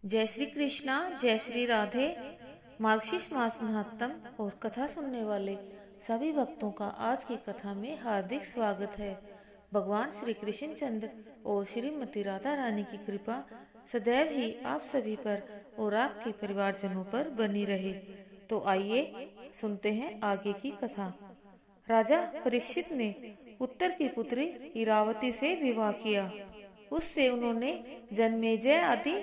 जय श्री कृष्णा, जय श्री राधे। मार्गशीर्ष मास महात्म और कथा सुनने वाले सभी भक्तों का आज की कथा में हार्दिक स्वागत है। भगवान श्री कृष्ण चंद्र और श्रीमती राधा रानी की कृपा सदैव ही आप सभी पर और आपके परिवारजनों पर बनी रहे। तो आइए सुनते हैं आगे की कथा। राजा परीक्षित ने उत्तर की पुत्री इरावती से विवाह किया। उससे उन्होंने जन्मेजय आदि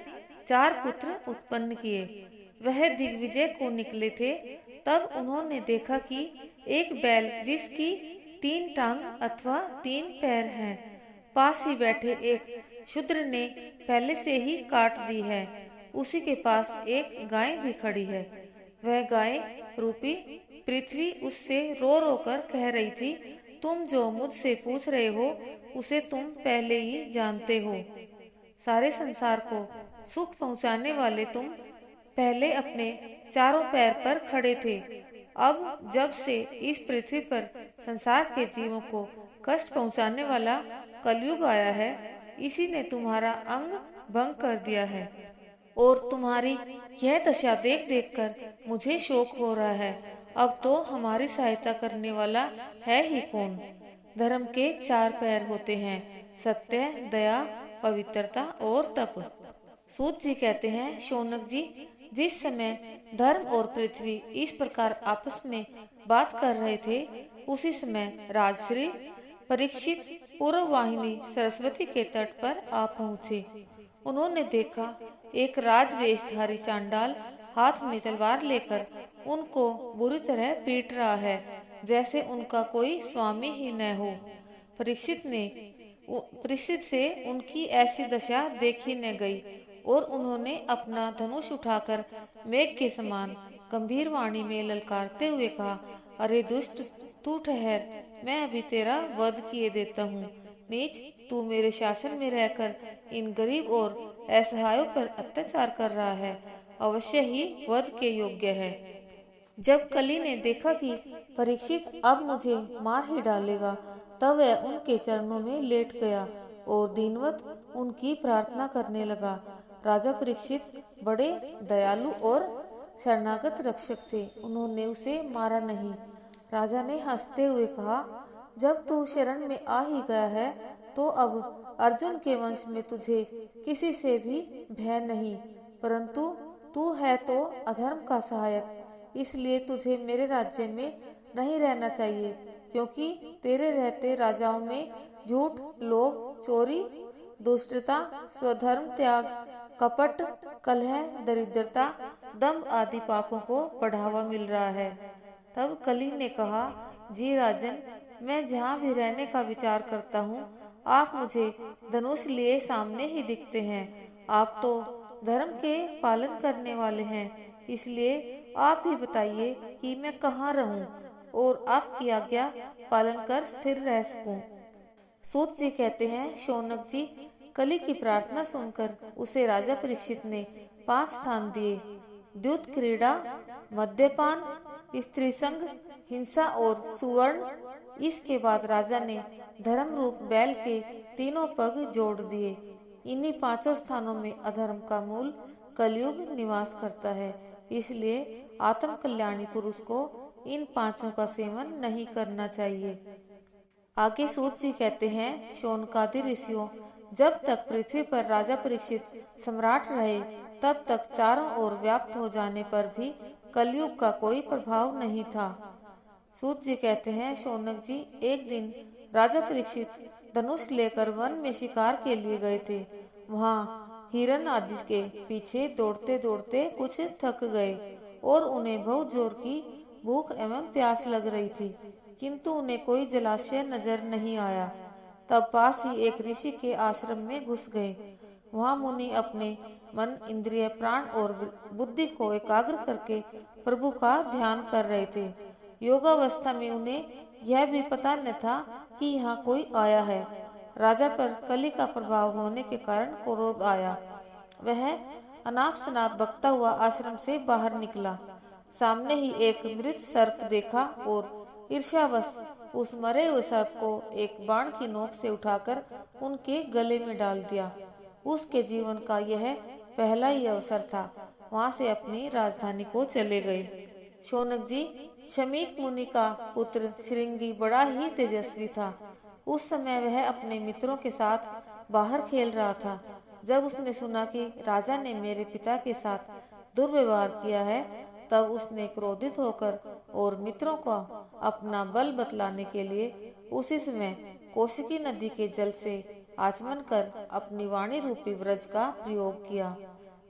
4 पुत्र उत्पन्न किए। वह दिग्विजय को निकले थे। तब उन्होंने देखा कि एक बैल जिसकी 3 टांग अथवा 3 पैर हैं, पास ही बैठे एक शूद्र ने पहले से ही काट दी है। उसी के पास एक गाय भी खड़ी है। वह गाय रूपी पृथ्वी उससे रो रो कर कह रही थी, तुम जो मुझसे पूछ रहे हो उसे तुम पहले ही जानते हो। सारे संसार को सुख पहुंचाने वाले तुम पहले अपने 4 पैर पर खड़े थे। अब जब से इस पृथ्वी पर संसार के जीवों को कष्ट पहुंचाने वाला कलयुग आया है, इसी ने तुम्हारा अंग भंग कर दिया है। और तुम्हारी यह दशा देख देख कर मुझे शोक हो रहा है। अब तो हमारी सहायता करने वाला है ही कौन। धर्म के 4 पैर होते हैं, सत्य, दया, पवित्रता और तप। सूत जी कहते हैं, शौनक जी, जिस समय धर्म और पृथ्वी इस प्रकार आपस में बात कर रहे थे, उसी समय राजश्री परीक्षित पूर्व वाहिनी सरस्वती के तट पर आ पहुँचे। उन्होंने देखा एक राजवेशधारी चांडाल हाथ में तलवार लेकर उनको बुरी तरह पीट रहा है, जैसे उनका कोई स्वामी ही न हो। परीक्षित से उनकी ऐसी दशा देखी न गई और उन्होंने अपना धनुष उठाकर मेघ के समान गंभीर वाणी में ललकारते हुए कहा, अरे दुष्ट, तू ठहर, मैं अभी तेरा वध किए देता हूँ। नीच, तू मेरे शासन में रहकर इन गरीब और असहायों पर अत्याचार कर रहा है, अवश्य ही वध के योग्य है। जब कली ने देखा कि परीक्षित अब मुझे मार ही डालेगा, तब वह उनके चरणों में लेट गया और दीनवत उनकी प्रार्थना करने लगा। राजा परीक्षित बड़े दयालु और शरणागत रक्षक थे, उन्होंने उसे मारा नहीं। राजा ने हंसते हुए कहा, जब तू शरण में आ ही गया है तो अब अर्जुन के वंश में तुझे किसी से भी भय नहीं, परंतु तू है तो अधर्म का सहायक, इसलिए तुझे मेरे राज्य में नहीं रहना चाहिए, क्योंकि तेरे रहते राजाओं में झूठ, लोभ, चोरी, दुष्टता, स्वधर्म त्याग, कपट, कलह, दरिद्रता, दंभ आदि पापों को बढ़ावा मिल रहा है। तब कली ने कहा, जी राजन, मैं जहाँ भी रहने का विचार करता हूँ, आप मुझे धनुष लिए सामने ही दिखते हैं। आप तो धर्म के पालन करने वाले हैं, इसलिए आप ही बताइए कि मैं कहाँ रहूं और आपकी आज्ञा पालन कर स्थिर रह सकूं। सूत जी कहते हैं, शौनक जी, कली की प्रार्थना सुनकर उसे राजा परीक्षित ने 5 स्थान दिए, द्युत क्रीड़ा, मद्यपान, स्त्री संग, हिंसा और सुवर्ण। इसके बाद राजा ने धर्म रूप बैल के 3 पग जोड़ दिए। इन्हीं 5 स्थानों में अधर्म का मूल कलयुग निवास करता है, इसलिए आत्म कल्याणी पुरुष को इन 5 का सेवन नहीं करना चाहिए। आगे सूत जी कहते हैं, शौनकादि ऋषियों, जब तक पृथ्वी पर राजा परीक्षित सम्राट रहे, तब तक चारों ओर व्याप्त हो जाने पर भी कलयुग का कोई प्रभाव नहीं था। सूत जी कहते हैं, शौनक जी, एक दिन राजा परीक्षित धनुष लेकर वन में शिकार के लिए गए थे। वहाँ हिरण आदि के पीछे दौड़ते दौड़ते कुछ थक गए और उन्हें बहुत जोर की भूख एवं प्यास लग रही थी, किंतु उन्हें कोई जलाशय नजर नहीं आया। तब पास ही एक ऋषि के आश्रम में घुस गए। वहाँ मुनि अपने मन, इंद्रिय, प्राण और बुद्धि को एकाग्र करके प्रभु का ध्यान कर रहे थे। योगावस्था में उन्हें यह भी पता न था कि यहाँ कोई आया है। राजा पर कली का प्रभाव होने के कारण क्रोध आया। वह अनाप शनाप बकता हुआ आश्रम से बाहर निकला। सामने ही एक मृत सर्प देखा और ईर्ष्यावश उस मरे हुए सर्प को एक बाण की नोक से उठाकर उनके गले में डाल दिया। उसके जीवन का यह पहला ही अवसर था। वहां से अपनी राजधानी को चले गए। शौनक जी, शमीक मुनि का पुत्र श्रृंगी बड़ा ही तेजस्वी था। उस समय वह अपने मित्रों के साथ बाहर खेल रहा था। जब उसने सुना कि राजा ने मेरे पिता के साथ दुर्व्यवहार किया है, तब उसने क्रोधित होकर और मित्रों को अपना बल बतलाने के लिए उसी समय कौशिकी नदी के जल से आचमन कर अपनी वाणी रूपी व्रज का प्रयोग किया।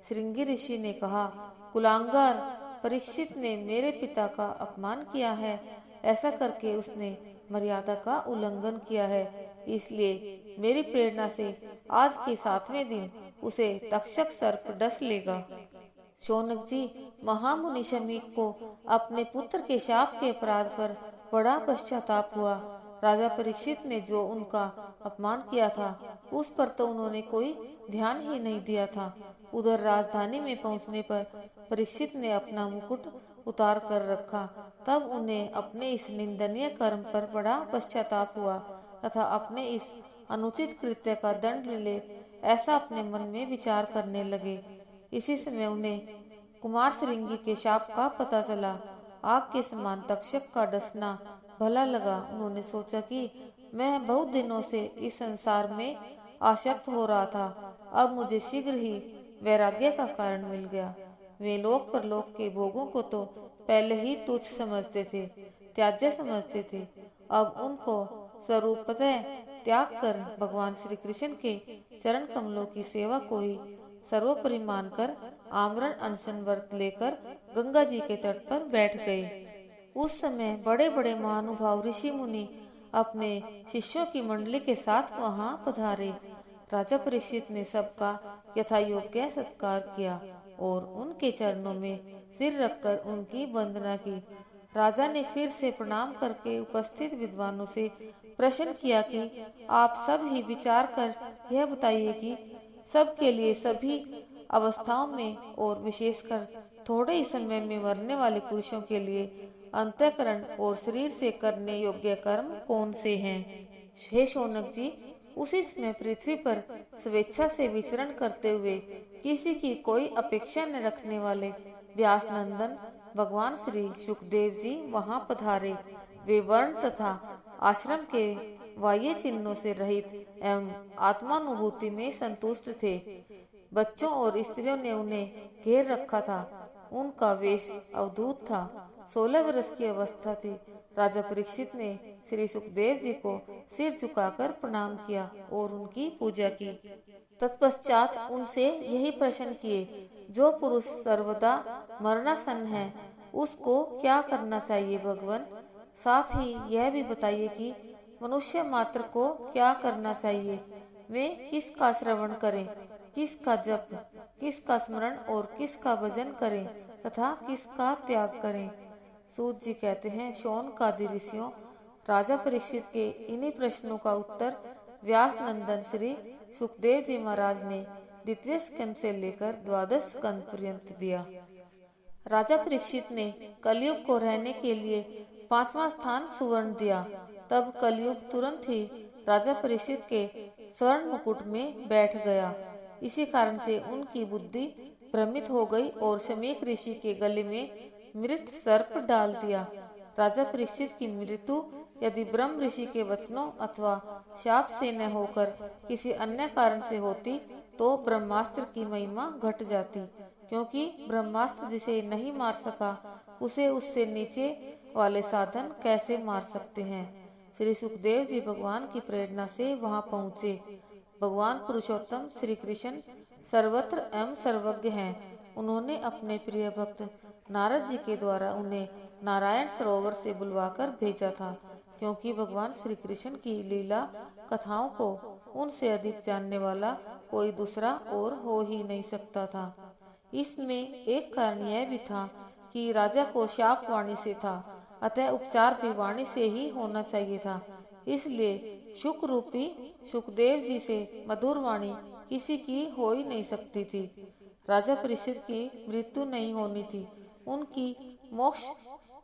श्रृंगी ऋषि ने कहा, कुलांगार, परीक्षित ने मेरे पिता का अपमान किया है। ऐसा करके उसने मर्यादा का उल्लंघन किया है। इसलिए मेरी प्रेरणा से आज के 7वें दिन उसे तक्षक सर्प डस लेगा। शौनक जी, महामुनि शमीक को अपने पुत्र के शाप के अपराध पर बड़ा पश्चाताप हुआ। राजा परीक्षित ने जो उनका अपमान किया था, उस पर तो उन्होंने कोई ध्यान ही नहीं दिया था। उधर राजधानी में पहुंचने पर परीक्षित ने अपना मुकुट उतार कर रखा। तब उन्हें अपने इस निंदनीय कर्म पर बड़ा पश्चाताप हुआ तथा अपने इस अनुचित कृत्य का दंड ले ऐसा अपने मन में विचार करने लगे। इसी समय उन्हें कुमार श्रृंगी के शाप का पता चला। आग के समान तक्षक का डसना भला लगा। उन्होंने सोचा कि मैं बहुत दिनों से इस संसार में आसक्त हो रहा था, अब मुझे शीघ्र ही वैराग्य का कारण मिल गया। वे लोक परलोक के भोगों को तो पहले ही तुच्छ समझते थे, त्याज्य समझते थे। अब उनको स्वरूपतः त्याग कर भगवान श्री कृष्ण के चरण कमलों की सेवा को ही सर्वोपरि मानकर आमरण अनशन व्रत लेकर गंगा जी के तट पर बैठ गए। उस समय बड़े बड़े महानुभाव ऋषि मुनि अपने शिष्यों की मंडली के साथ वहां पधारे। राजा परीक्षित ने सबका यथा योग्य सत्कार किया और उनके चरणों में सिर रखकर उनकी वंदना की। राजा ने फिर से प्रणाम करके उपस्थित विद्वानों से प्रश्न किया कि आप सब ही विचार कर यह बताइए कि सबके लिए सभी अवस्थाओं में और विशेषकर थोड़े ही समय में मरने वाले पुरुषों के लिए अंतःकरण और शरीर से करने योग्य कर्म कौन से हैं। हे शौनक जी, उसी समय पृथ्वी पर स्वेच्छा से विचरण करते हुए किसी की कोई अपेक्षा न रखने वाले व्यास नंदन भगवान श्री सुखदेव जी वहां पधारे। वे वर्ण तथा आश्रम के बाह्य चिन्हों से रहित एवं आत्मानुभूति में संतुष्ट थे। बच्चों और स्त्रियों ने उन्हें घेर रखा था। उनका वेश अवधूत था। 16 वर्ष की अवस्था थी। राजा परीक्षित ने श्री सुखदेव जी को सिर झुकाकर प्रणाम किया और उनकी पूजा की। तत्पश्चात उनसे यही प्रश्न किए, जो पुरुष सर्वदा मरणासन है, उसको क्या करना चाहिए भगवान? साथ ही यह भी बताइए कि मनुष्य मात्र को क्या करना चाहिए। वे किसका श्रवण करें, किसका जप, किसका स्मरण और किसका भजन करें तथा किसका त्याग करें। सूत जी कहते हैं, शौनकादि ऋषियों, राजा परीक्षित के इन्हीं प्रश्नों का उत्तर व्यास नंदन श्री सुखदेव जी महाराज ने द्वितीय स्कंद से लेकर 12 स्कंद पर्यंत दिया। राजा परीक्षित ने कलयुग को रहने के लिए 5वां स्थान सुवर्ण दिया। तब कलयुग तुरंत ही राजा परीक्षित के स्वर्ण मुकुट में बैठ गया। इसी कारण से उनकी बुद्धि भ्रमित हो गई और शमीक ऋषि के गले में मृत सर्प डाल दिया। राजा परीक्षित की मृत्यु यदि ब्रह्म ऋषि के वचनों अथवा शाप से न होकर किसी अन्य कारण से होती तो ब्रह्मास्त्र की महिमा घट जाती, क्योंकि ब्रह्मास्त्र जिसे नहीं मार सका उसे उससे नीचे वाले साधन कैसे मार सकते हैं। श्री सुखदेव जी भगवान की प्रेरणा से वहां पहुँचे। भगवान पुरुषोत्तम श्री कृष्ण सर्वत्र एवं सर्वज्ञ हैं। उन्होंने अपने प्रिय भक्त नारद जी के द्वारा उन्हें नारायण सरोवर से बुलवाकर भेजा था, क्योंकि भगवान श्री कृष्ण की लीला कथाओं को उनसे अधिक जानने वाला कोई दूसरा और हो ही नहीं सकता था। इसमें एक कारण यह भी था कि राजा को शाप वाणी से था, अतः उपचार भी वाणी से ही होना चाहिए था। इसलिए शुक रूपी सुखदेव जी से मधुर वाणी किसी की हो ही नहीं सकती थी। राजा परीक्षित की मृत्यु नहीं होनी थी, उनकी मोक्ष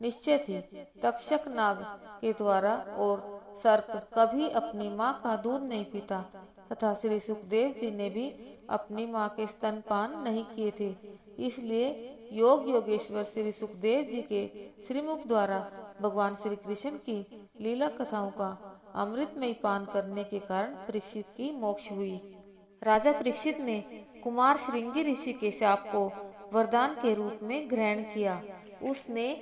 निश्चय थी। तक्षक नाग के द्वारा और सर्प कभी अपनी माँ का दूध नहीं पीता तथा श्री सुखदेव जी ने भी अपनी माँ के स्तनपान नहीं किए थे। इसलिए योग योगेश्वर श्री सुखदेव जी के श्रीमुख द्वारा भगवान श्री कृष्ण की लीला कथाओं का अमृतमय पान करने के कारण परीक्षित की मोक्ष हुई। राजा परीक्षित ने कुमार श्रृंगी ऋषि के शाप को वरदान के रूप में ग्रहण किया। उसने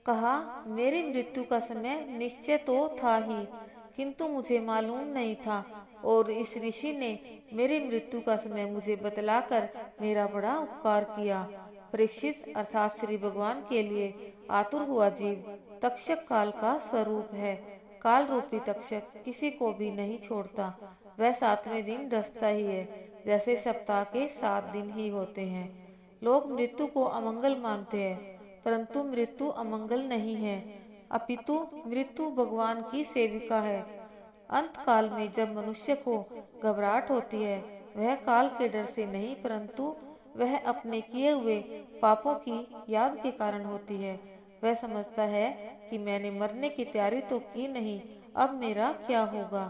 कहा, मेरी मृत्यु का समय निश्चय तो था ही, किंतु मुझे मालूम नहीं था और इस ऋषि ने मेरी मृत्यु का समय मुझे बतलाकर मेरा बड़ा उपकार किया। परीक्षित अर्थात श्री भगवान के लिए आतुर हुआ जीव तक्षक काल का स्वरूप है। काल रूपी तक्षक किसी को भी नहीं छोड़ता। वह 7वें दिन डसता ही है, जैसे सप्ताह के 7 दिन ही होते हैं। लोग मृत्यु को अमंगल मानते हैं, परंतु मृत्यु अमंगल नहीं है, अपितु मृत्यु भगवान की सेविका है। अंत काल में जब मनुष्य को घबराहट होती है, वह काल के डर से नहीं, परंतु वह अपने किए हुए पापों की याद के कारण होती है। वह समझता है कि मैंने मरने की तैयारी तो की नहीं, अब मेरा क्या होगा।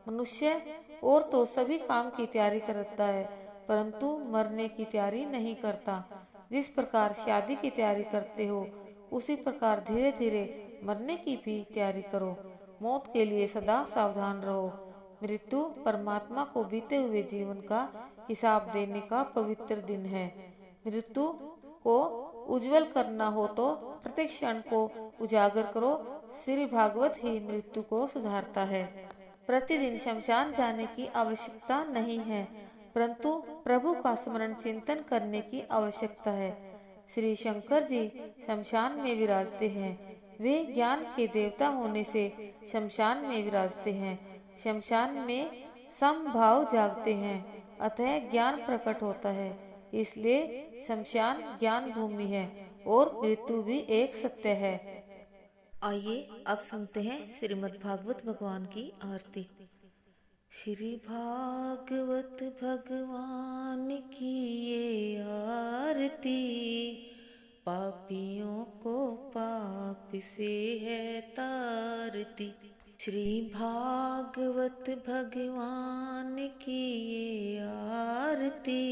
मनुष्य और तो सभी काम की तैयारी करता है, परंतु मरने की तैयारी नहीं करता। जिस प्रकार शादी की तैयारी करते हो, उसी प्रकार धीरे धीरे मरने की भी तैयारी करो। मौत के लिए सदा सावधान रहो। मृत्यु परमात्मा को बीते हुए जीवन का हिसाब देने का पवित्र दिन है। मृत्यु को उज्जवल करना हो तो प्रत्येक क्षण को उजागर करो। श्री भागवत ही मृत्यु को सुधारता है। प्रतिदिन शमशान जाने की आवश्यकता नहीं है, परंतु प्रभु का स्मरण चिंतन करने की आवश्यकता है। श्री शंकर जी शमशान में विराजते हैं। वे ज्ञान के देवता होने से शमशान में विराजते हैं। शमशान में समभाव जागते हैं, अतः ज्ञान प्रकट होता है। इसलिए शमशान ज्ञान भूमि है और मृत्यु भी एक सत्य है। आइए अब सुनते हैं श्रीमद् भागवत भगवान की आरती। श्री भागवत भगवान की ये आरती, पापियों को पाप से है तारती। श्री भागवत भगवान की ये आरती,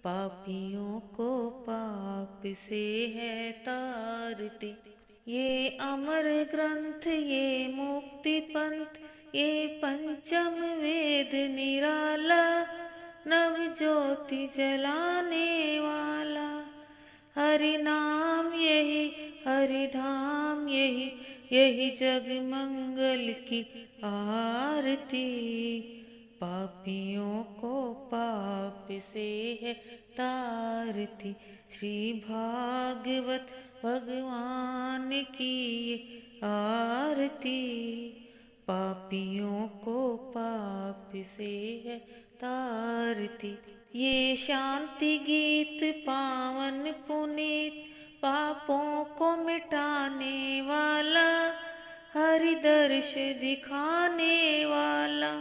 पापियों को पाप से है तारती। ये अमर ग्रंथ, ये मुक्ति पंथ, ये पंचम वेद निराला, नव ज्योति जलाने वाला। हरि नाम यही, हरि धाम यही, यही जग मंगल की आरती। पापियों को पाप से है तारती। श्री भागवत भगवान की ये आरती, पापियों को पाप से है तारती। ये शांति गीत पावन पुनीत, पापों को मिटाने वाला, हरि दर्श दिखाने वाला।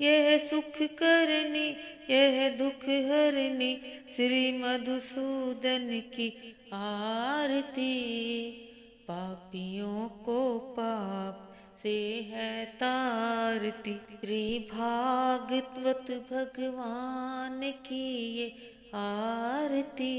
यह सुख करनी, यह दुख हरनी, श्री मधुसूदन की आरती। पापियों को पाप से है तारती। श्री भागवत भगवान की ये आरती,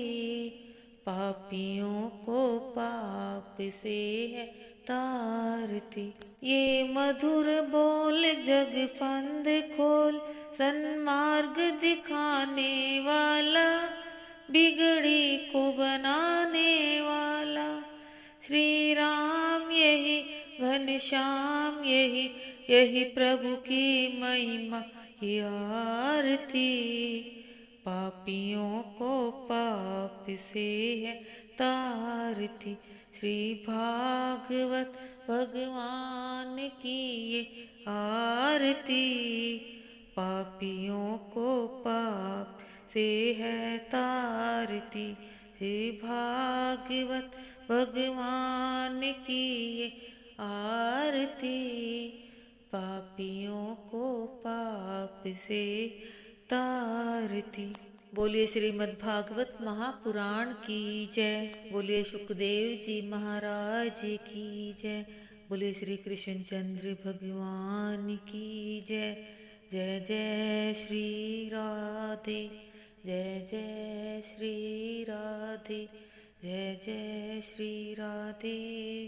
पापियों को पाप से है तारती। ये मधुर बोल जग फंद खोल, सन्मार्ग दिखाने वाला, बिगड़ी को बनाने वाला। श्री राम यही, घनश्याम यही, यही प्रभु की महिमा की आरती। पापियों को पाप से है तारती। श्री भागवत भगवान की ये आरती, पापियों को पाप से है तारती। श्री भागवत भगवान की ये आरती, पापियों को पाप से तारती। बोलिए श्रीमद् भागवत महापुराण की जय। बोलिए सुखदेव जी महाराज की जय। बोलिए श्री कृष्ण चंद्र भगवान की जय। जय जय श्री राधे, जय जय श्री राधे, जय जय श्री राधे।